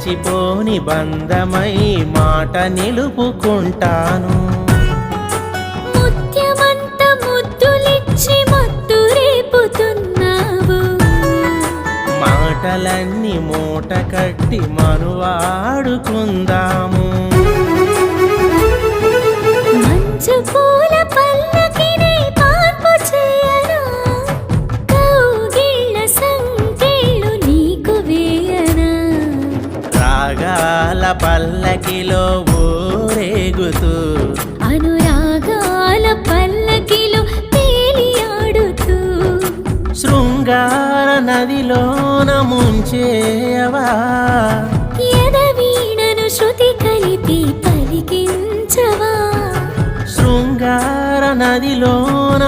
మరచిపోని బంధమై మాట నిలుపుకుంటాను. ముత్యమంత ముద్దులిచ్చి మత్తు రేపుతున్నావు, మాటలన్నీ మూట కట్టి మనువాడుకుందాము. మంచు పూల పల్లకిని పార్పు చేయనా, కౌగిళ్ళ సంకెళ్ళు నీకు వేయనా. రాగాల పల్లకిలో ఊరేగుతూ అనురాగాల పల్లకిలో తేలియాడుతూ శృంగార నదిలోన ముంచేయవా. ఎదవీణను శృతి కలిపి పలికించవా. శృంగార నదిలోన